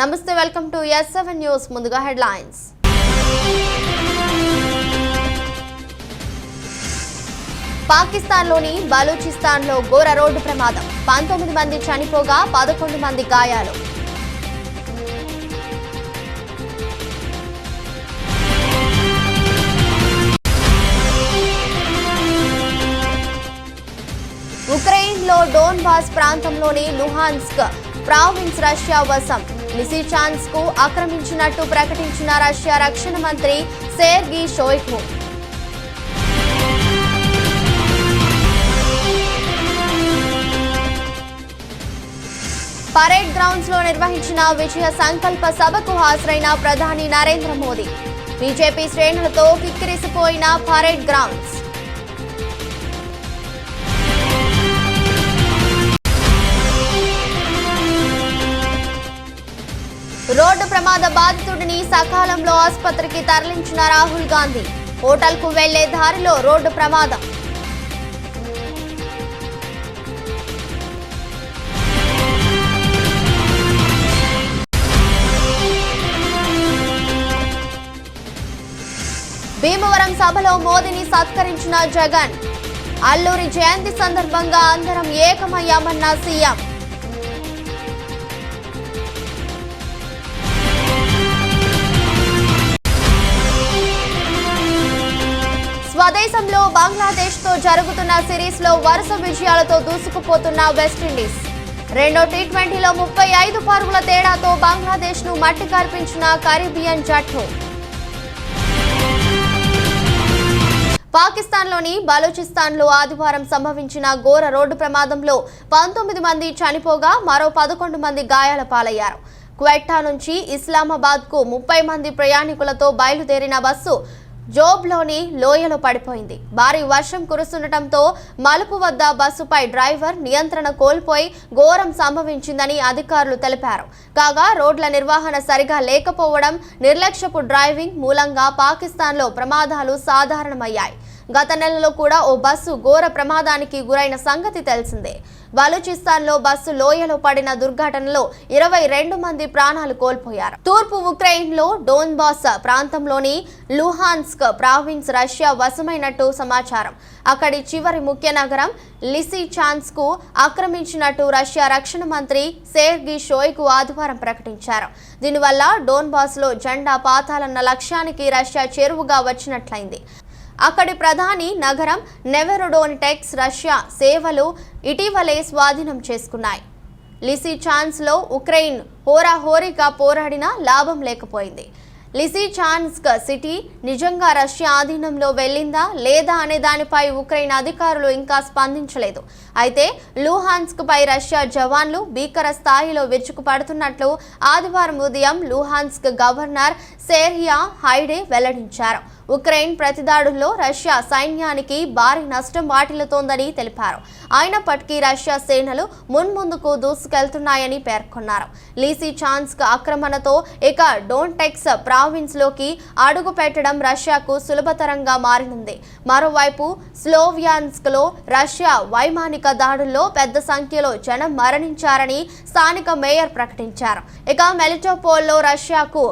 నమస్తే, welcome to S7 news. ముందుగా headlines. పాకిస్తాన్లోని బలూచిస్తాన్లో ఘోర రోడ్డు ప్రమాదం. 19 మంది చనిపోగా 11 మంది గాయాలు. ఉక్రెయిన్లో డోన్బాస్ ప్రాంతంలోని లుహాన్స్క్ ప్రావిన్స్ రష్యా వశం. లిసిచాన్స్కు ఆక్రమించినట్టు ప్రకటించిన రష్యా రక్షణ మంత్రి సెర్గీ షోయిగు. పరేడ్ గ్రౌండ్స్ లో నిర్వహించిన విజయ సంకల్ప సభకు హాజరైన ప్రధాని నరేంద్ర మోదీ. బీజేపీ శ్రేణులతో కిక్కిరిసిపోయిన పరేడ్ గ్రౌండ్స్. రోడ్డు ప్రమాద బాధితుడిని సకాలంలో ఆసుపత్రికి తరలించిన రాహుల్ గాంధీ. హోటల్కు వెళ్లే దారిలో రోడ్డు ప్రమాదం. భీమవరం సభలో మోదీని సత్కరించిన జగన్. అల్లూరి జయంతి సందర్భంగా అందరం ఏకమయ్యామన్న సీఎం. స్వదేశంలో బంగ్లాదేశ్ తో జరుగుతున్న సిరీస్ లో వరుస విజయాలతో దూసుకుపోతున్న వెస్టిండీస్. రెండో టీ20లో 35 పరుగుల తేడాతో బంగ్లాదేశ్ ను మట్టి కర్పించిన కరీబియన్ జట్టు. పాకిస్తాన్లోని బలూచిస్తాన్లో ఆదివారం సంభవించిన ఘోర రోడ్డు ప్రమాదంలో 19 మంది చనిపోగా మరో 11 మంది గాయాల పాలయ్యారు. క్వెట్టా నుంచి ఇస్లామాబాద్కు 30 మంది ప్రయాణికులతో బయలుదేరిన బస్సు జోబ్లోని లోయలో పడిపోయింది. భారీ వర్షం కురుస్తుండటంతో మలుపు వద్ద బస్సుపై డ్రైవర్ నియంత్రణ కోల్పోయి ఘోరం సంభవించిందని అధికారులు తెలిపారు. కాగా రోడ్ల నిర్వహణ సరిగా లేకపోవడం, నిర్లక్ష్యపు డ్రైవింగ్ మూలంగా పాకిస్తాన్లో ప్రమాదాలు సాధారణమయ్యాయి. గత నెలలో కూడా ఓ బస్సు ఘోర ప్రమాదానికి గురైన సంగతి తెలిసిందే. బలూచిస్తాన్లో బస్సు లోయలో పడిన దుర్ఘటనలో 22 మంది ప్రాణాలు కోల్పోయారు. తూర్పు ఉక్రెయిన్లో డోన్బాస్ ప్రాంతంలోని లుహాన్స్క్ ప్రావిన్స్ రష్యా వశమైనట్టు సమాచారం. అక్కడి చివరి ముఖ్య నగరం లిసిచాన్స్కు ఆక్రమించినట్టు రష్యా రక్షణ మంత్రి సెర్గీ షోయిగు ఆదివారం ప్రకటించారు. దీనివల్ల డోన్బాస్లో జెండా పాతాలన్న లక్ష్యానికి రష్యా చేరువగా వచ్చినట్లయింది. అక్కడి ప్రధాని నగరం నెవెరోడోనెటెక్స్ రష్యా సేవలు ఇటీవలే స్వాధీనం చేసుకున్నాయి. లిసిచాన్స్లో ఉక్రెయిన్ హోరాహోరీగా పోరాడినా లాభం లేకపోయింది. లిసిచాన్స్క్ సిటీ నిజంగా రష్యా ఆధీనంలో వెళ్ళిందా లేదా అనే దానిపై ఉక్రెయిన్ అధికారులు ఇంకా స్పందించలేదు. అయితే లుహాన్స్క్ పై రష్యా జవాన్లు భీకర స్థాయిలో విరుచుకుపడుతున్నట్లు ఆదివారం ఉదయం లుహాన్స్క్ గవర్నర్ సెర్హియా హైడే వెల్లడించారు. ఉక్రెయిన్ ప్రతిదాడుల్లో రష్యా సైన్యానికి భారీ నష్టం వాటిల్లుతోందని తెలిపారు. అయినప్పటికీ రష్యా సేనలు మున్ముందుకు దూసుకెళ్తున్నాయని పేర్కొన్నారు. లిసిచాన్స్క్ ఆక్రమణతో ఇక డోన్టెక్స్ ప్రావిన్స్ లోకి అడుగు పెట్టడం రష్యాకు సులభతరంగా మారనుంది. మరోవైపు స్లోవియాన్స్క్ లో రష్యా వైమానిక దాడుల్లో పెద్ద సంఖ్యలో జనం మరణించారని స్థానిక మేయర్ ప్రకటించారు. ఇక మెలిటోపోల్లో రష్యాకు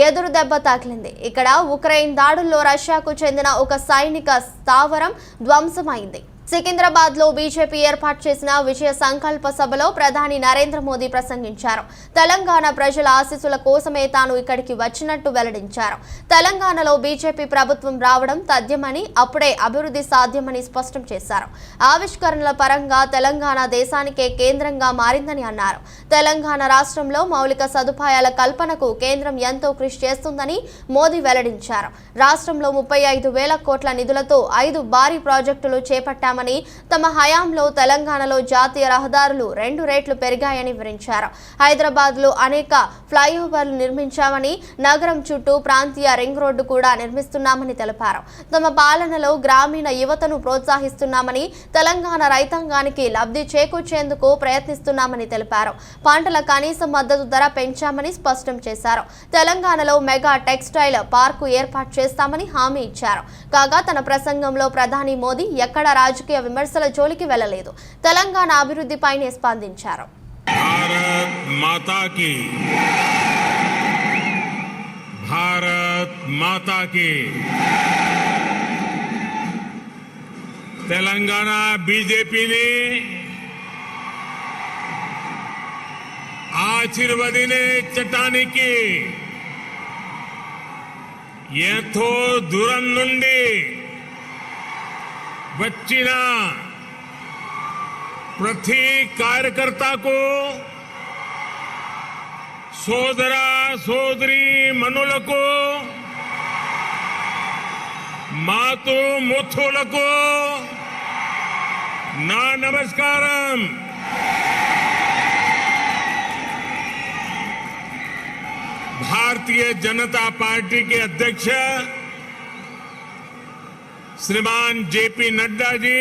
ఎదురు దెబ్బ తగిలింది. ఇక్కడ ఉక్రెయిన్ దాడుల్లో రష్యాకు చెందిన ఒక సైనిక స్థావరం ధ్వంసమైంది. సికింద్రాబాద్ లో బీజేపీ ఏర్పాటు చేసిన విజయ సంకల్ప సభలో ప్రధాని నరేంద్ర మోదీ ప్రసంగించారు. తెలంగాణ ప్రజల ఆశీస్సుల కోసమే తాను ఇక్కడికి వచ్చినట్టు వెల్లడించారు. తెలంగాణలో బీజేపీ ప్రభుత్వం రావడం తథ్యమని, అప్పుడే అభివృద్ధి సాధ్యమని స్పష్టం చేశారు. ఆవిష్కరణల పరంగా తెలంగాణ దేశానికే కేంద్రంగా మారిందని అన్నారు. తెలంగాణ రాష్ట్రంలో మౌలిక సదుపాయాల కల్పనకు కేంద్రం ఎంతో కృషి చేస్తుందని మోదీ వెల్లడించారు. రాష్ట్రంలో 35,000 కోట్ల నిధులతో 5 భారీ ప్రాజెక్టులు చేపట్టారు. తమ హయాంలో తెలంగాణలో జాతీయ రహదారులు 2 రెట్లు పెరిగాయని వివరించారు. హైదరాబాద్ లో అనేక ఫ్లైఓవర్లు నిర్మించామని, నగరం చుట్టూ ప్రాంతీయ రింగ్ రోడ్డు కూడా నిర్మిస్తున్నామని తెలిపారు. తమ పాలనలో గ్రామీణ యువతను ప్రోత్సహిస్తున్నామని, తెలంగాణ రైతాంగానికి లబ్ధి చేకూర్చేందుకు ప్రయత్నిస్తున్నామని తెలిపారు. పంటల కనీస మద్దతు ధర పెంచామని స్పష్టం చేశారు. తెలంగాణలో మెగా టెక్స్టైల్ పార్కు ఏర్పాటు చేస్తామని హామీ ఇచ్చారు. కాగా తన ప్రసంగంలో ప్రధాని మోదీ ఎక్కడ రాజకీయ విమర్శల జోలికి వెళ్లలేదు. తెలంగాణ అభివృద్ధిపైనే స్పందించారు. भारत माता की भारत माता की। तेलंगाना बीजेपी ने ఆశీర్వదినే చట్టానికి ఎంతో దూరం నుండి వచ్చిన ప్రతి కార్యకర్తకు సోదర సోదరి మనులకు మాతు ముత్తులకు నా నమస్కారం। भारतीय जनता पार्टी के अध्यक्ष श्रीमान जेपी नड्डा जी,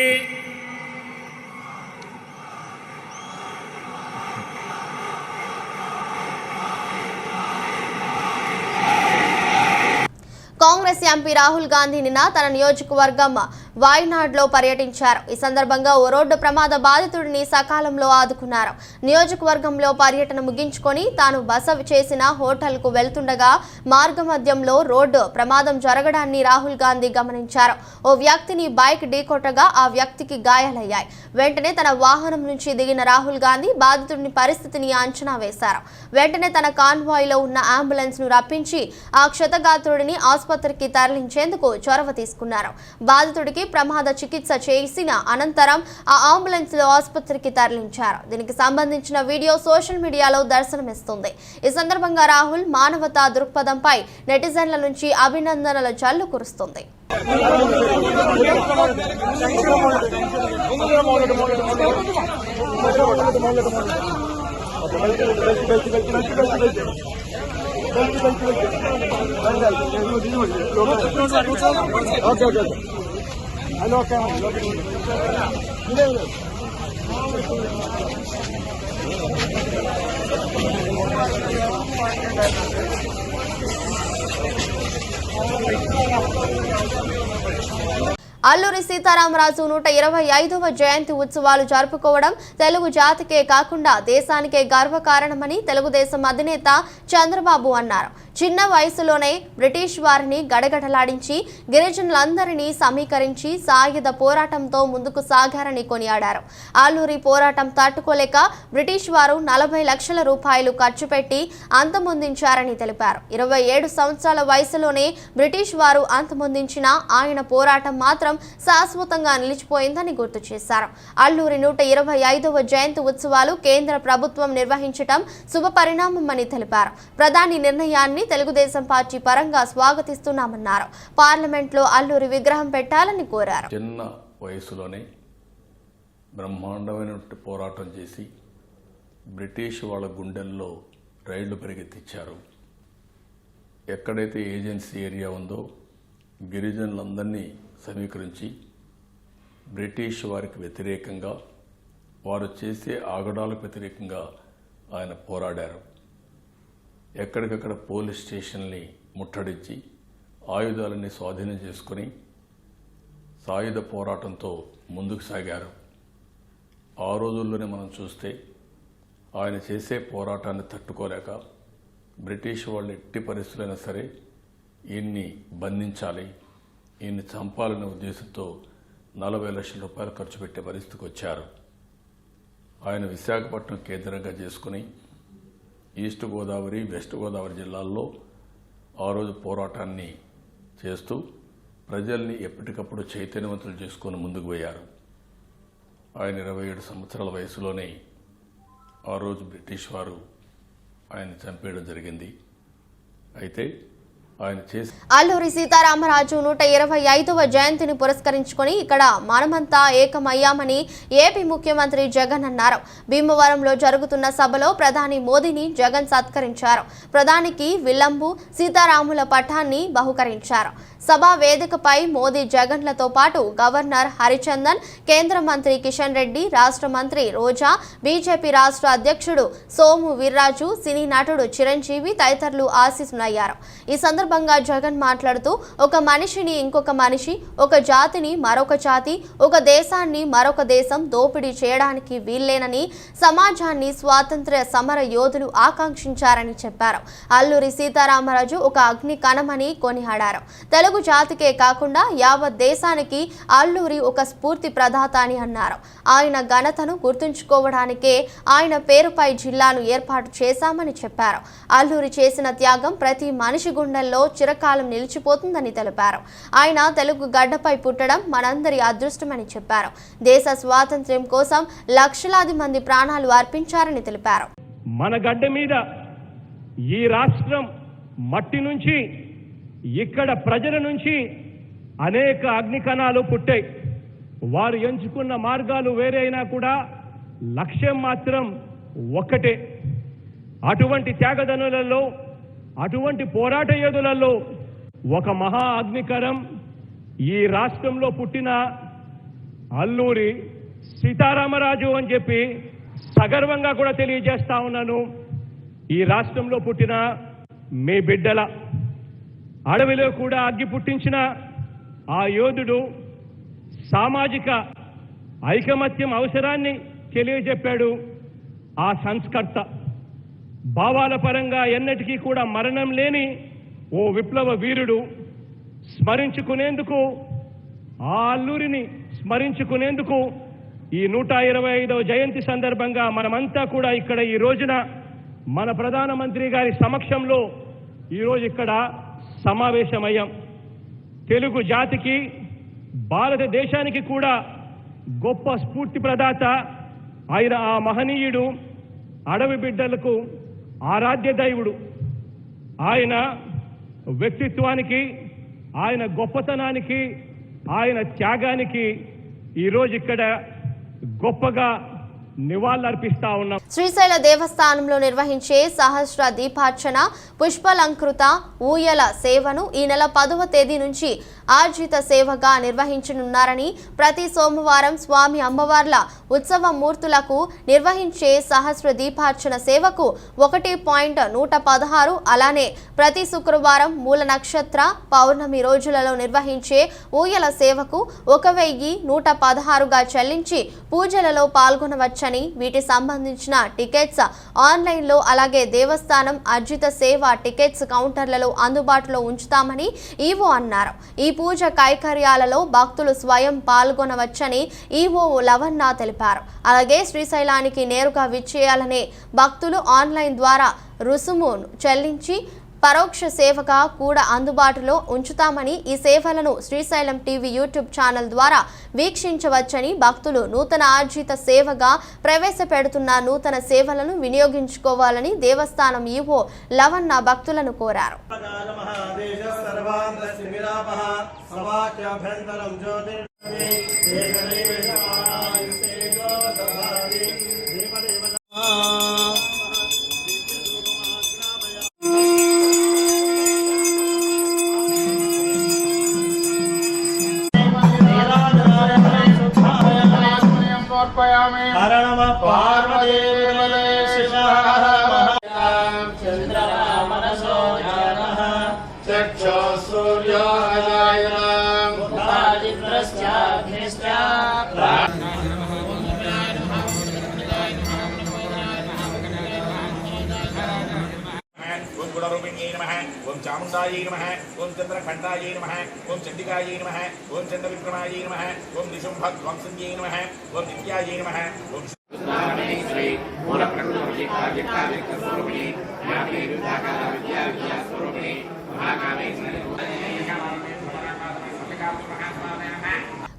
కాంగ్రెస్ ఎంపీ రాహుల్ గాంధీ నిన్న తన నియోజకవర్గం వాయనాడ్లో పర్యటించారు। ఈ సందర్భంగా ఓ రోడ్డు ప్రమాద బాధితుడిని సకాలంలో ఆదుకున్నారు। నియోజకవర్గంలో పర్యటన ముగించుకొని తాను బస చేసిన హోటల్కు వెళ్తుండగా మార్గమధ్యంలో రోడ్డు ప్రమాదం జరగడాన్ని రాహుల్ గాంధీ గమనించారు। ఓ వ్యక్తిని బైక్ ఢీకొట్టగా ఆ వ్యక్తికి గాయాలయ్యాయి। వెంటనే తన వాహనం నుంచి దిగిన రాహుల్ గాంధీ బాధితుడిని పరిస్థితిని అంచనా వేశారు। వెంటనే తన కాన్వాయ్లో ఉన్న అంబులెన్స్ ను రప్పించి ఆ క్షతగాత్రుడిని ఆసుపత్రికి తరలించేందుకు చొరవ తీసుకున్నారు। బాధితుడికి ప్రమాద చికిత్స చేసిన అనంతరం ఆ అంబులెన్స్ లో ఆసుపత్రికి తరలించారు। దీనికి సంబంధించిన వీడియో సోషల్ మీడియాలో దర్శనమిస్తుంది। ఈ సందర్భంగా రాహుల్ మానవతా దృక్పథంపై నెటిజన్ల నుంచి అభినందనల జల్లు కురుస్తుంది। అల్లూరి సీతారామరాజు 125వ జయంతి ఉత్సవాలు జరుపుకోవడం తెలుగు జాతికే కాకుండా దేశానికే గర్వకారణమని తెలుగుదేశం అధినేత చంద్రబాబు అన్నారు। చిన్న వయసులోనే బ్రిటిష్ వారిని గడగడలాడించి గిరిజనులందరినీ సమీకరించి సాయుధ పోరాటంతో ముందుకు సాగారని కొనియాడారు। అల్లూరి పోరాటం తట్టుకోలేక బ్రిటిష్ వారు 40 లక్షల రూపాయలు ఖర్చు పెట్టి అంతమొందించారని తెలిపారు। 27 సంవత్సరాల వయసులోనే బ్రిటిష్ వారు అంతమొందించిన ఆయన పోరాటం మాత్రం శాశ్వతంగా నిలిచిపోయిందని గుర్తు చేశారు। అల్లూరి 125వ జయంతి ఉత్సవాలు కేంద్ర ప్రభుత్వం నిర్వహించడం శుభ పరిణామమని తెలిపారు। ప్రధాని నిర్ణయాన్ని తెలుగుదేశం పార్టీ పరంగా స్వాగతిస్తున్నామన్నారు। పార్లమెంట్లో అల్లూరి విగ్రహం పెట్టాలని కోరారు। చిన్న వయసులోనే బ్రహ్మాండమైన పోరాటం చేసి బ్రిటిష్ వాళ్ళ గుండెల్లో రైళ్లు పరిగెత్తించారు। ఎక్కడైతే ఏజెన్సీ ఏరియా ఉందో గిరిజనులందరినీ సమీకరించి బ్రిటిష్ వారికి వ్యతిరేకంగా వారు చేసే ఆగడాలకు వ్యతిరేకంగా ఆయన పోరాడారు। ఎక్కడికక్కడ పోలీస్ స్టేషన్ని ముట్టడించి ఆయుధాలని స్వాధీనం చేసుకుని సాయుధ పోరాటంతో ముందుకు సాగారు। ఆ రోజుల్లోనే మనం చూస్తే ఆయన చేసే పోరాటాన్ని తట్టుకోలేక బ్రిటిష్ వాళ్ళు ఎట్టి పరిస్థితులైనా సరే ఈయన్ని బంధించాలి, ఈయన్ని చంపాలనే ఉద్దేశంతో 40 లక్షల రూపాయలు ఖర్చు పెట్టే పరిస్థితికి వచ్చారు। ఆయన విశాఖపట్నం కేంద్రంగా చేసుకుని ఈస్ట్ గోదావరి వెస్ట్ గోదావరి జిల్లాల్లో ఆ రోజు పోరాటాన్ని చేస్తూ ప్రజల్ని ఎప్పటికప్పుడు చైతన్యవంతులు చేసుకుని ముందుకు పోయారు। ఆయన 27 సంవత్సరాల వయసులోనే ఆ రోజు బ్రిటిష్ వారు ఆయన చంపేయడం జరిగింది। అయితే అల్లూరి సీతారామరాజు 125వ జయంతిని పురస్కరించుకొని ఇక్కడ మనమంతా ఏకమయ్యామని ఏపీ ముఖ్యమంత్రి జగన్ అన్నారు। భీమవరంలో జరుగుతున్న సభలో ప్రధాని మోదీని జగన్ సత్కరించారు। ప్రధానికి విల్లంబు సీతారాముల పటాన్ని బహుకరించారు। సభా వేదికపై మోదీ జగన్లతో పాటు గవర్నర్ హరిచందన్, కేంద్ర మంత్రి కిషన్ రెడ్డి, రాష్ట్ర మంత్రి రోజా, బీజేపీ రాష్ట్ర అధ్యక్షుడు సోము వీర్రాజు, సినీ నటుడు చిరంజీవి తదితరులు ఆశీస్సులయ్యారు। ఈ సందర్భంగా సందర్భంగా జగన్ మాట్లాడుతూ ఒక మనిషిని ఇంకొక మనిషి, ఒక జాతిని మరొక జాతి, ఒక దేశాన్ని మరొక దేశం దోపిడీ చేయడానికి వీల్లేనని సమాజాన్ని స్వాతంత్ర్య సమర యోధులు ఆకాంక్షించారని చెప్పారు. అల్లూరి సీతారామరాజు ఒక అగ్ని కణమని కొనియాడారు. తెలుగు జాతికే కాకుండా యావత్ దేశానికి అల్లూరి ఒక స్ఫూర్తి ప్రదాత అని అన్నారు. ఆయన ఘనతను గుర్తుంచుకోవడానికే ఆయన పేరుపై జిల్లాను ఏర్పాటు చేశామని చెప్పారు. అల్లూరి చేసిన త్యాగం ప్రతి మనిషి గుండెల్లో చిరకాలం నిలిచిపోతుందని తెలిపారు. ఆయన తెలుగు గడ్డపై పుట్టడం మనందరి అదృష్టమని చెప్పారు. దేశ స్వాతంత్ర్యం కోసం లక్షలాది మంది ప్రాణాలు అర్పించారని తెలిపారు. మన గడ్డ మీద ఈ రాష్ట్రం మట్టి నుంచి, ఇక్కడ ప్రజల నుంచి అనేక అగ్ని కణాలు పుట్టాయి. వారు ఎంచుకున్న మార్గాలు వేరే అయినా కూడా లక్ష్యం మాత్రం ఒక్కటే. అటువంటి త్యాగదనులలో, అటువంటి పోరాట యోధులలో ఒక మహా అగ్నికరం ఈ రాష్ట్రంలో పుట్టిన అల్లూరి సీతారామరాజు అని చెప్పి సగర్వంగా కూడా తెలియజేస్తా ఉన్నాను. ఈ రాష్ట్రంలో పుట్టిన మీ బిడ్డల అడవిలో కూడా అగ్గి పుట్టించిన ఆ యోధుడు సామాజిక ఐకమత్యం అవసరాన్ని తెలియజెప్పాడు. ఆ సంస్కర్త భావాల పరంగా ఎన్నటికీ కూడా మరణం లేని ఓ విప్లవ వీరుడు స్మరించుకునేందుకు, ఆ అల్లూరిని స్మరించుకునేందుకు ఈ 125వ జయంతి సందర్భంగా మనమంతా కూడా ఇక్కడ ఈ రోజున మన ప్రధానమంత్రి గారి సమక్షంలో ఈరోజు ఇక్కడ సమావేశమయ్యాం. తెలుగు జాతికి, భారతదేశానికి కూడా గొప్ప స్ఫూర్తి ప్రదాత ఆయన ఆ మహనీయుడు, అడవి బిడ్డలకు ఆరాధ్య దైవుడు. ఆయన వ్యక్తిత్వానికి, ఆయన గొప్పతనానికి, ఆయన త్యాగానికి ఈరోజు ఇక్కడ గొప్పగా నివాళులర్పిస్తా ఉన్నాం. శ్రీశైల దేవస్థానంలో నిర్వహించే సహస్ర దీపార్చన, పుష్పలంకృత ఊయల సేవను ఈ నెల 10వ తేదీ నుంచి ఆర్జిత సేవగా నిర్వహించనున్నారని, ప్రతి సోమవారం స్వామి అమ్మవార్ల ఉత్సవ మూర్తులకు నిర్వహించే సహస్ర దీపార్చన సేవకు 1.116, అలానే ప్రతి శుక్రవారం మూల నక్షత్ర పౌర్ణమి రోజులలో నిర్వహించే ఊయల సేవకు 1116గా చెల్లించి పూజలలో పాల్గొనవచ్చు. వీటి సంబంధించిన టికెట్స్ ఆన్లైన్లో, అలాగే దేవస్థానం అర్జిత సేవ టికెట్స్ కౌంటర్లలో అందుబాటులో ఉంచుతామని ఈవో అన్నారు. ఈ పూజ కైకర్యాలలో భక్తులు స్వయం పాల్గొనవచ్చని ఈవో లవన్న తెలిపారు. అలాగే శ్రీశైలానికి నేరుగా విచ్చేయాలనే భక్తులు ఆన్లైన్ ద్వారా రుసుము చెల్లించి పరోక్ష సేవగా కూడా అందుబాటులో ఉంచుతామని, ఈ సేవలను శ్రీశైలం టీవీ యూట్యూబ్ ఛానల్ ద్వారా వీక్షించవచ్చని, భక్తులు నూతన ఆర్జిత సేవగా ప్రవేశపెడుతున్న నూతన సేవలను వినియోగించుకోవాలని దేవస్థానం ఈవో లవన్న భక్తులను కోరారు. ओम चामुंडायै नमः, ओम चंद्रघंटायै नमः, ओम चंडिकायै नमः, ओम चंद्रविक्रमायै नमः, ओम निशुंभध्वंसन्यै नमः, ओम नित्यायै नमः, ओम श्री मूलप्रकृति काव्यकाव्यस्वरूपिणी ज्ञाने विद्याकार विद्या स्वरूपिणी महाकामेश्वरी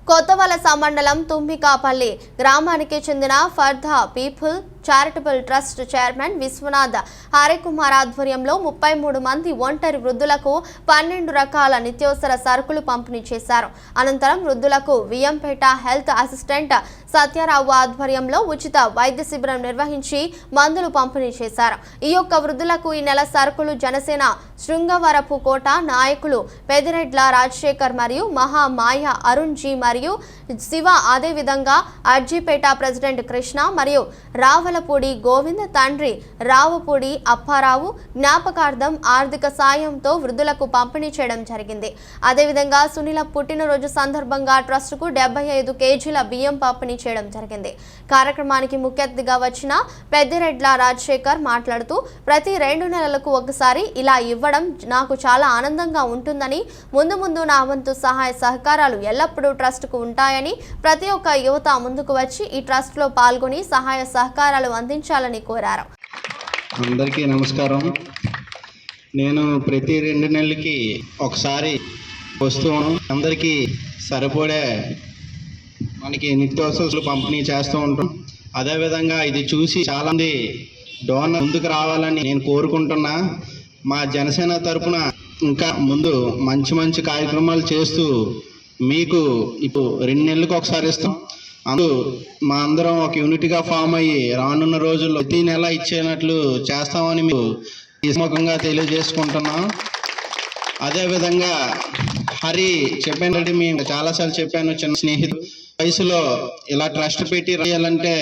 కొత్తవలస మండలం తుమ్మికాపల్లి గ్రామానికి చెందిన for the people charitable trust chairman Vishwanath Harikumar ఆధ్వర్యంలో 33 మంది ఒంటరి వృద్ధులకు 12 రకాల నిత్యావసర సరుకులు పంపిణీ చేశారు. అనంతరం వృద్ధులకు వియంపేట హెల్త్ అసిస్టెంట్ సత్యారావు ఆధ్వర్యంలో ఉచిత వైద్య శిబిరం నిర్వహించి మందులు పంపిణీ చేశారు. ఈ యొక్క వృద్ధులకు ఈ నెల సరుకులు జనసేన శృంగవరపు కోట నాయకులు పెదిరెడ్ల రాజశేఖర్ మరియు మహామాయ అరుణ్ జీ మరియు శివ, అదేవిధంగా అర్జీపేట ప్రెసిడెంట్ కృష్ణ మరియు రావలపూడి గోవింద్ తండ్రి రావుపూడి అప్పారావు జ్ఞాపకార్థం ఆర్థిక సాయంతో వృద్ధులకు పంపిణీ చేయడం జరిగింది. అదేవిధంగా సునీల పుట్టినరోజు సందర్భంగా ట్రస్టుకు 75 కేజీల బియ్యం పంపిణీ చేయడం జరిగింది. కార్యక్రమానికి ముఖ్య అతిథిగా వచ్చిన పెద్దిరెడ్ల రాజశేఖర్ మాట్లాడుతూ ప్రతి 2 నెలలకు ఒకసారి ఇలా ఇవ్వడం నాకు చాలా ఆనందంగా ఉంటుందని, ముందు ముందు నా వంతు సహాయ సహకారాలు ఎల్లప్పుడూ ట్రస్టుకు ఉంటాయని, ప్రతి ఒక్క యువత ముందుకు వచ్చి ఈ ట్రస్ట్లో పాల్గొని సహాయ సహకారాలు అందించాలని కోరారు. అందరికీ నమస్కారం. నేను ప్రతి 2 నెలలకి ఒకసారి వస్తూ అందరికీ సరిపడే మనకి నిత్యావసరాలు పంపిణీ చేస్తూ ఉంటాం. అదేవిధంగా ఇది చూసి చాలామంది డోనర్ ముందుకు రావాలని నేను కోరుకుంటున్నా. మా జనసేన తరపున ఇంకా ముందు మంచి మంచి కార్యక్రమాలు చేస్తూ మీకు ఇప్పుడు 2 నెలలకు ఒకసారి ఇస్తాం. అందుకు మా అందరం ఒక యూనిట్గా ఫామ్ అయ్యి రానున్న రోజుల్లో ప్రతి నెల ఇచ్చేనట్లు చేస్తామని మీకు ముఖంగా తెలియజేసుకుంటున్నాం. అదేవిధంగా హరి చెప్పానంటే మేము చాలాసార్లు చెప్పాను, చిన్న స్నేహితుడు వయసులో ఇలా ట్రస్ట్ పెట్టి రాయాలంటే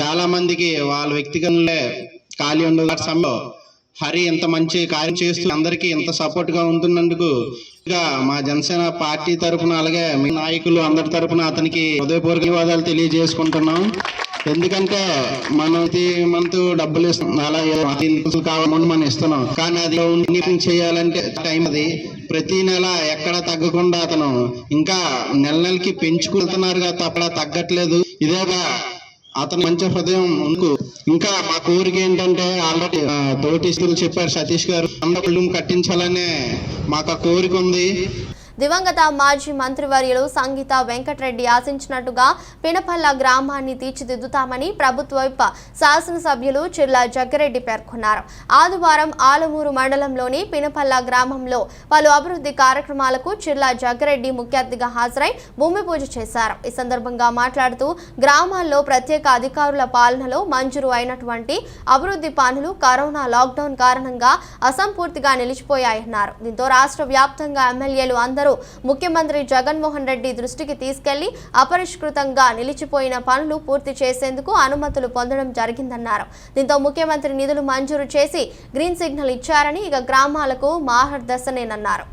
చాలా మందికి వాళ్ళ వ్యక్తిగతంగా ఖాళీ ఉండదు. సమయంలో హరి ఇంత మంచి కార్యం చేస్తూ అందరికీ ఇంత సపోర్ట్గా ఉంటున్నందుకు ఇంకా మా జనసేన పార్టీ తరఫున అలాగే మీ నాయకులు అందరి తరఫున అతనికి హృదయపూర్వక ధన్యవాదాలు తెలియజేసుకుంటున్నాం. ఎందుకంటే మనం మంత్ డబ్బులు ఇస్తున్నాం, అలా కావాలని మనం ఇస్తున్నాం, కానీ అది చేయాలంటే టైం అది ప్రతి నెల ఎక్కడ తగ్గకుండా అతను ఇంకా నెలకి పెంచుకుంటున్నారు తప్ప తగ్గట్లేదు. ఇదేగా అతను మంచి హృదయం ముందుకు. ఇంకా మా కోరిక ఏంటంటే ఆల్రెడీ తోటి చెప్పారు సతీష్ గారు, అందరూ కట్టించాలనే మాకు ఆ కోరిక ఉంది. దివంగత మాజీ మంత్రివర్యులు సంగీత వెంకటరెడ్డి ఆశించినట్టుగా పినపల్ల గ్రామాన్ని తీర్చిదిద్దుతామని ప్రభుత్వ శాసనసభ్యులు చిర్ల జగ్గిరెడ్డి పేర్కొన్నారు. ఆదివారం ఆలమూరు మండలంలోని పినపల్ల గ్రామంలో పలు అభివృద్ధి కార్యక్రమాలకు చిర్ల జగ్గిరెడ్డి ముఖ్య అతిథిగా హాజరై భూమి పూజ చేశారు. ఈ సందర్భంగా మాట్లాడుతూ గ్రామాల్లో ప్రత్యేక అధికారుల పాలనలో మంజూరు అయినటువంటి అభివృద్ధి పనులు కరోనా లాక్డౌన్ కారణంగా అసంపూర్తిగా నిలిచిపోయాయన్నారు. దీంతో రాష్ట్ర వ్యాప్తంగా ఎమ్మెల్యేలు అందరూ ముఖ్యమంత్రి జగన్మోహన్ రెడ్డి దృష్టికి తీసుకెళ్లి అపరిష్కృతంగా నిలిచిపోయిన పనులు పూర్తి చేసేందుకు అనుమతులు పొందడం జరిగిందన్నారు. దీంతో ముఖ్యమంత్రి నిధులు మంజూరు చేసి గ్రీన్ సిగ్నల్ ఇచ్చారని, ఇక గ్రామాలకు మార్గదర్శనేనన్నారు.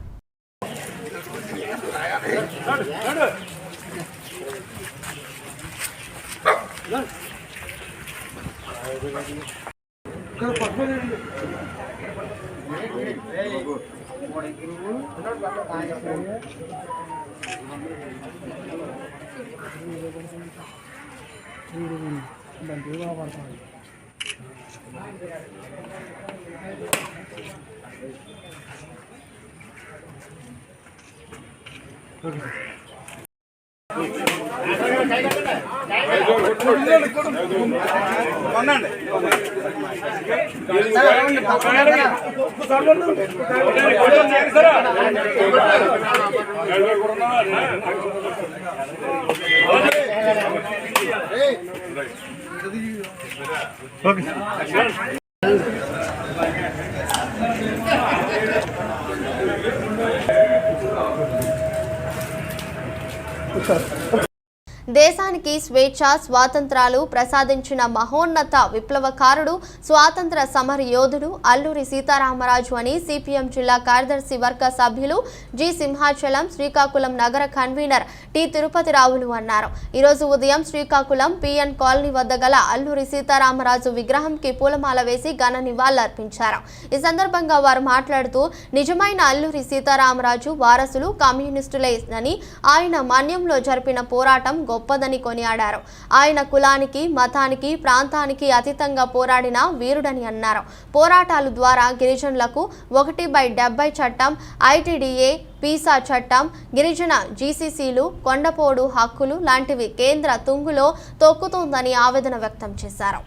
దేశానికి స్వేచ్ఛ స్వాతంత్రాలు ప్రసాదించిన మహోన్నత విప్లవకారుడు స్వాతంత్ర సమర యోధుడు అల్లూరి సీతారామరాజు అని సిపిఎం జిల్లా కార్యదర్శి వర్గ సభ్యులు జి సింహాచలం శ్రీకాకుళం నగర కన్వీనర్ టి తిరుపతిరావులు అన్నారు. ఈరోజు ఉదయం శ్రీకాకుళం పిఎన్ కాలనీ వద్ద గల అల్లూరి సీతారామరాజు విగ్రహంకి పూలమాల వేసి ఘన నివాళులర్పించారు. ఈ సందర్భంగా వారు మాట్లాడుతూ నిజమైన అల్లూరి సీతారామరాజు వారసులు కమ్యూనిస్టులేనని, ఆయన మన్యంలో జరిపిన పోరాటం గొప్పదని కొనియాడారు. ఆయన కులానికి, మతానికి, ప్రాంతానికి అతీతంగా పోరాడిన వీరుడని అన్నారు. పోరాటాల ద్వారా గిరిజనులకు 1/70 చట్టం, ఐటీడీఏ, పీసా చట్టం, గిరిజన జీసీసీలు, కొండపోడు హక్కులు లాంటివి కేంద్ర తుంగులో తొక్కుతోందని ఆవేదన వ్యక్తం చేశారు.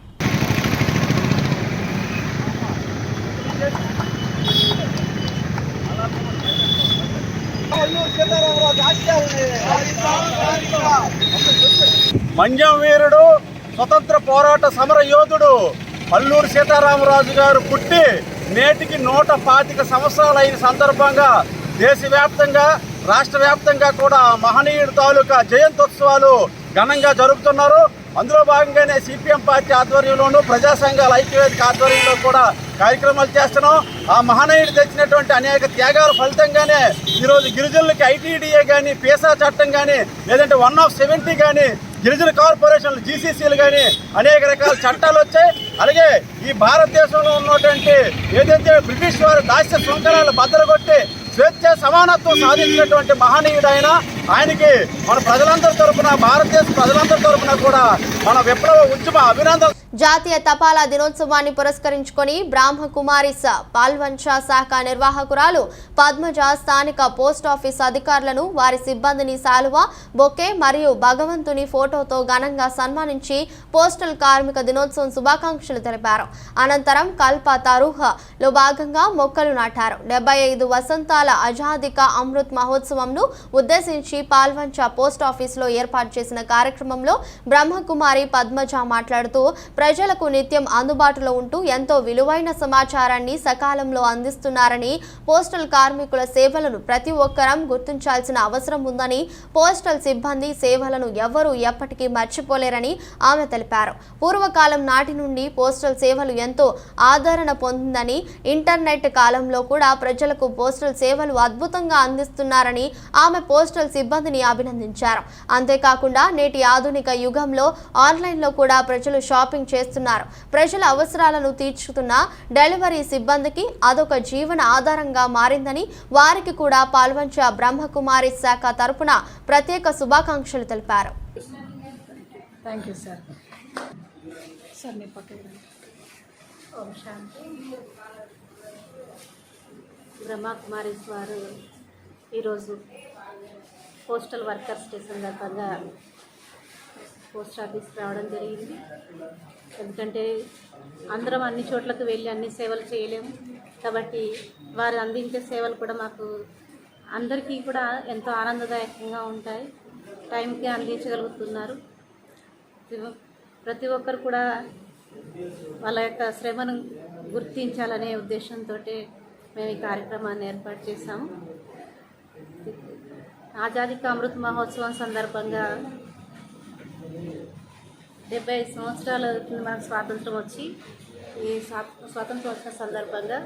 మంజం వీరుడు స్వతంత్ర పోరాట సమర యోధుడు అల్లూరి సీతారామరాజు గారు పుట్టి నేటికి 125 సంవత్సరాలైన సందర్భంగా దేశవ్యాప్తంగా రాష్ట్ర వ్యాప్తంగా కూడా మహనీయుడు తాలూకా జయంతోత్సవాలు ఘనంగా జరుపుతున్నారు. అందులో భాగంగానే సిపిఎం పార్టీ ఆధ్వర్యంలోనూ ప్రజా సంఘాల ఐక్యవేదిక ఆధ్వర్యంలో కూడా కార్యక్రమాలు చేస్తున్నాం. ఆ మహనీయుడు తెచ్చినటువంటి అనేక త్యాగాల ఫలితంగానే ఈరోజు గిరిజనులకి ఐటీడీఏ కానీ పీసా చట్టం కానీ లేదంటే 1/70 కానీ గిరిజన కార్పొరేషన్లు జీసీసీలు కానీ అనేక రకాల చట్టాలు వచ్చాయి. అలాగే ఈ భారతదేశంలో ఉన్నటువంటి ఏదైతే బ్రిటిష్ వారు దాస్య శృంఖలాలు బద్దలుగొట్టి స్వేచ్ఛ సమానత్వం సాధించినటువంటి మహనీయుడు ఆయనకి మన ప్రజలందరి తరపున భారతదేశ ప్రజలందరి తరపున కూడా మన విప్లవ ఉద్యమ అభినందనలు. జాతీయ తపాలా దినోత్సవాన్ని పురస్కరించుకొని బ్రహ్మకుమారిస్ పాల్వంచ శాఖ నిర్వాహకురాలు పద్మజ స్థానిక పోస్టాఫీస్ అధికారులను వారి సిబ్బందిని శాలువా, బొకే మరియు భగవంతుని ఫోటోతో ఘనంగా సన్మానించి పోస్టల్ కార్మిక దినోత్సవం శుభాకాంక్షలు తెలిపారు. అనంతరం కల్ప తరుహలో భాగంగా మొక్కలు నాటారు. 75 వసంతాల ఆజాదీకా అమృత్ మహోత్సవంను ఉద్దేశించి పాల్వంచ పోస్టాఫీసులో ఏర్పాటు చేసిన కార్యక్రమంలో బ్రహ్మకుమారి పద్మజ మాట్లాడుతూ ప్రజలకు నిత్యం అందుబాటులో ఉంటూ ఎంతో విలువైన సమాచారాన్ని సకాలంలో అందిస్తున్నారని, పోస్టల్ కార్మికుల సేవలను ప్రతి ఒక్కరం గుర్తించాల్సిన అవసరం ఉందని, పోస్టల్ సిబ్బంది సేవలను ఎవరూ ఎప్పటికీ మర్చిపోలేరని ఆమె తెలిపారు. పూర్వకాలం నాటి నుండి పోస్టల్ సేవలు ఎంతో ఆదరణ పొందిందని, ఇంటర్నెట్ కాలంలో కూడా ప్రజలకు పోస్టల్ సేవలు అద్భుతంగా అందిస్తున్నారని ఆమె పోస్టల్ సిబ్బందిని అభినందించారు. అంతేకాకుండా నేటి ఆధునిక యుగంలో ఆన్లైన్లో కూడా ప్రజలు షాపింగ్ చేస్తున్నారు. ప్రజల అవసరాలను తీర్చుతున్న డెలివరీ సిబ్బందికి అదొక జీవన ఆధారంగా మారిందని, వారికి కూడా పాల్వంచ బ్రహ్మకుమారి శాఖ తరపున ప్రత్యేక శుభాకాంక్షలు తెలిపారు. బ్రహ్మకుమారిస్ వారు ఈరోజు పోస్టల్ వర్కర్స్ డే సందర్భంగా పోస్ట్ ఆఫీస్కి రావడం జరిగింది. ఎందుకంటే అందరం అన్ని చోట్లకు వెళ్ళి అన్ని సేవలు చేయలేము కాబట్టి వారు అందించే సేవలు కూడా మాకు అందరికీ కూడా ఎంతో ఆనందదాయకంగా ఉంటాయి. టైంకి అందించగలుగుతున్నారు. ప్రతి ఒక్కరు కూడా వాళ్ళ యొక్క శ్రమను గుర్తించాలనే ఉద్దేశంతో మేము ఈ కార్యక్రమాన్ని ఏర్పాటు చేశాము. ఆజాదీకా అమృత్ మహోత్సవం సందర్భంగా 75 సంవత్సరాల మనకు స్వాతంత్రం వచ్చి ఈ స్వాతంత్రోత్సవ సందర్భంగా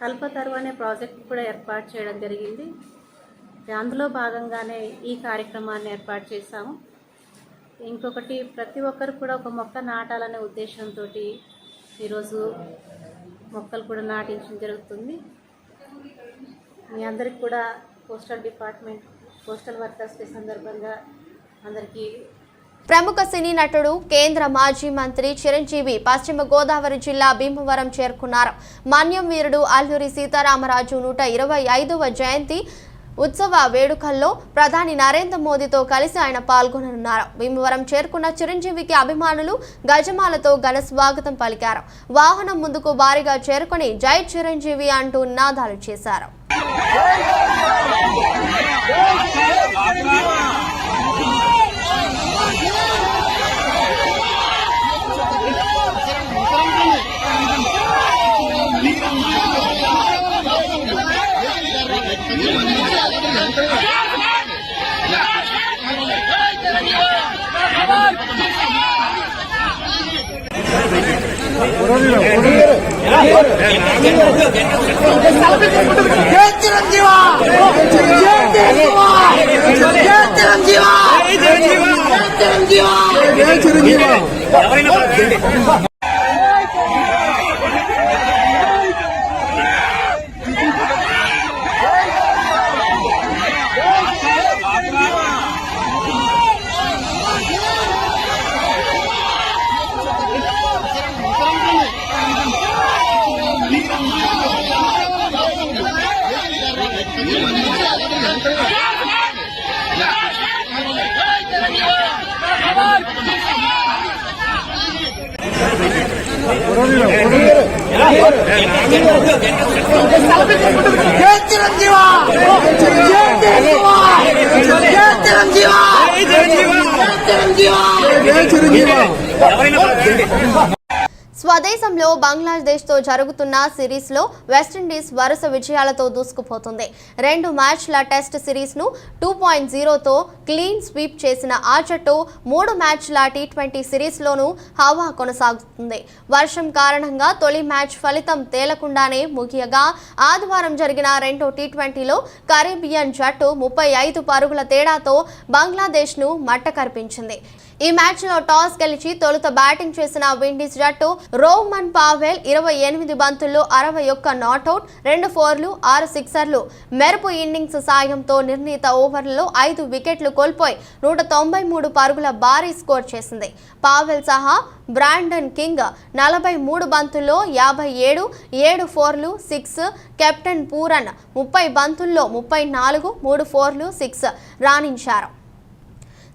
కల్పతరు అనే ప్రాజెక్ట్ కూడా ఏర్పాటు చేయడం జరిగింది. అందులో భాగంగానే ఈ కార్యక్రమాన్ని ఏర్పాటు చేశాము. ఇంకొకటి ప్రతి ఒక్కరు కూడా ఒక మొక్క నాటాలనే ఉద్దేశంతో ఈరోజు మొక్కలు కూడా నాటించడం జరుగుతుంది. మీ అందరికి కూడా postal department postal workers day సందర్భంగా అందరికీ. ప్రముఖ సినీ నటుడు కేంద్ర మాజీ మంత్రి చిరంజీవి పశ్చిమ గోదావరి జిల్లా భీమవరం చేరుకున్నారు. మన్యం వీరుడు అల్లూరి సీతారామరాజు 125వ జయంతి ఉత్సవ వేడుకల్లో ప్రధాని నరేంద్ర మోదీతో కలిసి ఆయన పాల్గొననున్నారు. భీమవరం చేరుకున్న చిరంజీవికి అభిమానులు గజమాలతో ఘన స్వాగతం పలికారు. వాహనం ముందుకు భారీగా చేరుకుని జై చిరంజీవి అంటూ నినాదాలు చేశారు. స్వదేశంలో బంగ్లాదేశ్తో జరుగుతున్న సిరీస్లో వెస్టిండీస్ వరుస విజయాలతో దూసుకుపోతుంది. 2 మ్యాచ్ల టెస్ట్ సిరీస్ను 2.0తో క్లీన్ స్వీప్ చేసిన ఆ జట్టు 3 మ్యాచ్ల T20 సిరీస్లోనూ హవా కొనసాగుతుంది. వర్షం కారణంగా తొలి మ్యాచ్ ఫలితం తేలకుండానే ముగియగా ఆదివారం జరిగిన రెండో T20లో కరీబియన్ జట్టు 35 పరుగుల తేడాతో బంగ్లాదేశ్ను మట్టకరిపించింది. ఈ మ్యాచ్లో టాస్ గెలిచి తొలుత బ్యాటింగ్ చేసిన విండీస్ జట్టు రోహ్మన్ పావెల్ 28 బంతుల్లో 61 నాట్అవుట్, 2 ఫోర్లు, 6 సిక్సర్లు మెరుపు ఇన్నింగ్స్ సాయంతో నిర్ణీత ఓవర్లలో 5 వికెట్లు కోల్పోయి 193 పరుగుల భారీ స్కోర్ చేసింది. పావెల్ సహా బ్రాండన్ కింగ్ 43 బంతుల్లో 57, 7 ఫోర్లు, 6, కెప్టెన్ పూరన్ 30 బంతుల్లో 34, 3 ఫోర్లు, 6 రాణించారు.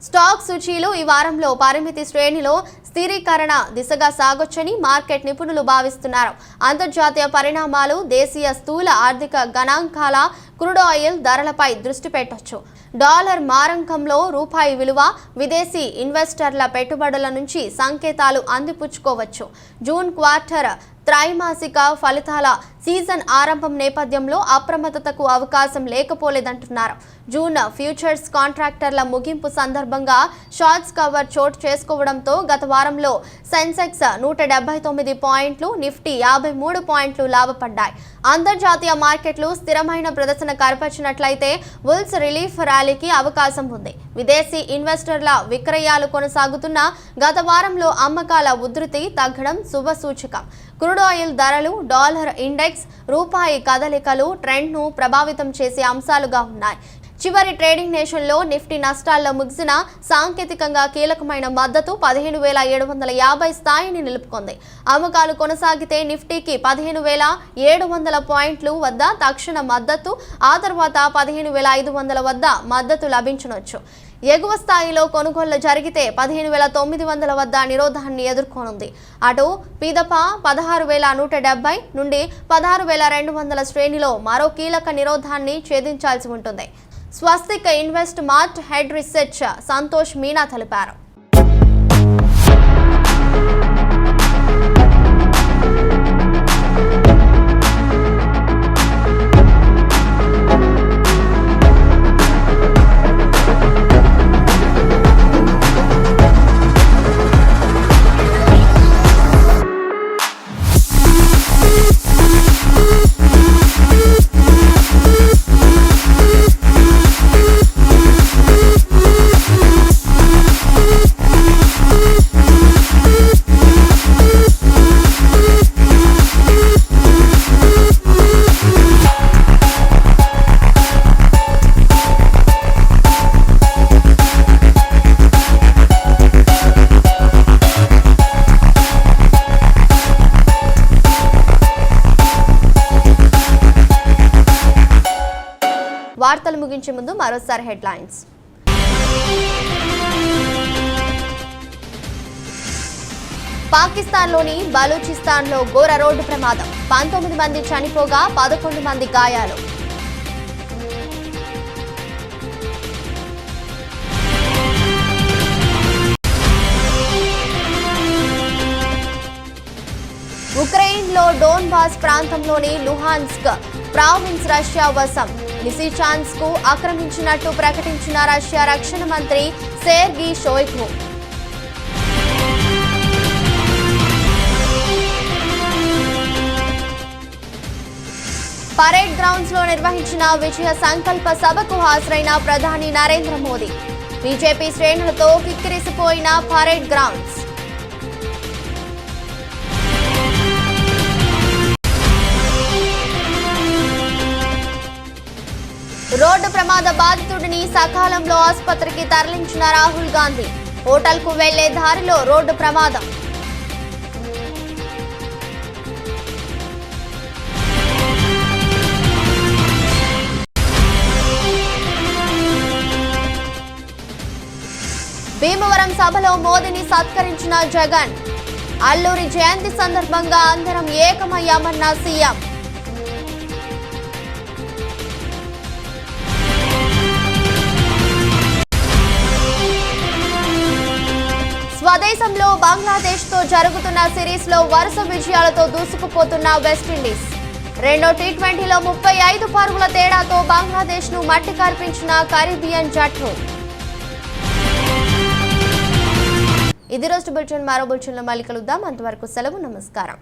స్టాక్ సూచీలు ఈ వారంలో పరిమితి శ్రేణిలో స్థిరీకరణ దిశగా సాగొచ్చని మార్కెట్ నిపుణులు భావిస్తున్నారు. అంతర్జాతీయ పరిణామాలు, దేశీయ స్థూల ఆర్థిక గణాంకాల, క్రూడ్ ఆయిల్ ధరలపై దృష్టి పెట్టొచ్చు. డాలర్ మారంకంలో రూపాయి విలువ, విదేశీ ఇన్వెస్టర్ల పెట్టుబడుల నుంచి సంకేతాలు అందిపుచ్చుకోవచ్చు. జూన్ క్వార్టర్ త్రైమాసిక ఫలితాల సీజన్ ఆరంభం నేపథ్యంలో అప్రమత్తతకు అవకాశం లేకపోలేదంటున్నారు. జూన్ ఫ్యూచర్స్ కాంట్రాక్టర్ల ముగింపు సందర్భంగా షార్ట్స్ కవర్ చోటు చేసుకోవడంతో గత వారంలో సెన్సెక్స్ 179 పాయింట్లు, నిఫ్టీ 53 పాయింట్లు లాభపడ్డాయి. అంతర్జాతీయ మార్కెట్లు స్థిరమైన ప్రదర్శన కనపరిచినట్లయితే బుల్స్ రిలీఫ్ ర్యాలీకి అవకాశం ఉంది. విదేశీ ఇన్వెస్టర్ల విక్రయాలు కొనసాగుతున్న గత వారంలో అమ్మకాల ఉధృతి తగ్గడం శుభసూచకం. క్రూడ్ ఆయిల్ ధరలు, డాలర్ ఇండెక్స్, రూపాయి కదలికలు ట్రెండ్ను ప్రభావితం చేసే అంశాలుగా ఉన్నాయి. చివరి ట్రేడింగ్ నేషన్లో నిఫ్టీ నష్టాల్లో ముగిసిన సాంకేతికంగా కీలకమైన మద్దతు 15,750 స్థాయిని నిలుపుకుంది. అమ్మకాలు కొనసాగితే నిఫ్టీకి 15,700 పాయింట్లు వద్ద తక్షణ మద్దతు, ఆ తర్వాత 15,500 వద్ద మద్దతు లభించవచ్చు. ఎగువ స్థాయిలో కొనుగోళ్లు జరిగితే 15,900 వద్ద నిరోధాన్ని ఎదుర్కొనుంది. అటు పిదప 16,170 నుండి 16,200 శ్రేణిలో మరో కీలక నిరోధాన్ని ఛేదించాల్సి ఉంటుంది. Swastik Investmart head research Santosh Meena తెలిపారు. వార్తలు ముగించే ముందు మరోసారి హెడ్లైన్స్. పాకిస్తాన్లోని బలూచిస్తాన్లో ఘోర రోడ్డు ప్రమాదం, 19 మంది చనిపోగా 11 మంది గాయాలు. ఉక్రెయిన్లో డోన్బాస్ ప్రాంతంలోని లుహాన్స్క్ ప్రావిన్స్ రష్యా వశం. లిసిచాన్స్క్ కు ఆక్రమించినట్టు ప్రకటించిన రష్యా రక్షణ మంత్రి సెర్గీ షోయిగు. పరేడ్ గ్రౌండ్స్ లో నిర్వహించిన విజయ సంకల్ప సభకు హాజరైన ప్రధాని నరేంద్ర మోదీ. బీజేపీ శ్రేణులతో కిక్కిరిసిపోయిన పరేడ్ గ్రౌండ్స్. రోడ్డు ప్రమాద బాధితుడిని సకాలంలో ఆసుపత్రికి తరలించిన రాహుల్ గాంధీ. హోటల్కు వెళ్లే దారిలో రోడ్డు ప్రమాదం. భీమవరం సభలో మోదీని సత్కరించిన జగన్. అల్లూరి జయంతి సందర్భంగా అందరం ఏకమయ్యామన్న సీఎం. స్వదేశంలో బంగ్లాదేశ్తో జరుగుతున్న సిరీస్లో వరుస విజయాలతో దూసుకుపోతున్న వెస్టిండీస్. రెండో టీ20లో 35 పరుగుల తేడాతో బంగ్లాదేశ్ను మట్టి కరిపించిన కరీబియన్ జట్టు. ఇది రోజు బులెటిన్. మరో బులెటిన్లో మళ్ళీ కలుద్దాం. అంతవరకు సెలవు. నమస్కారం.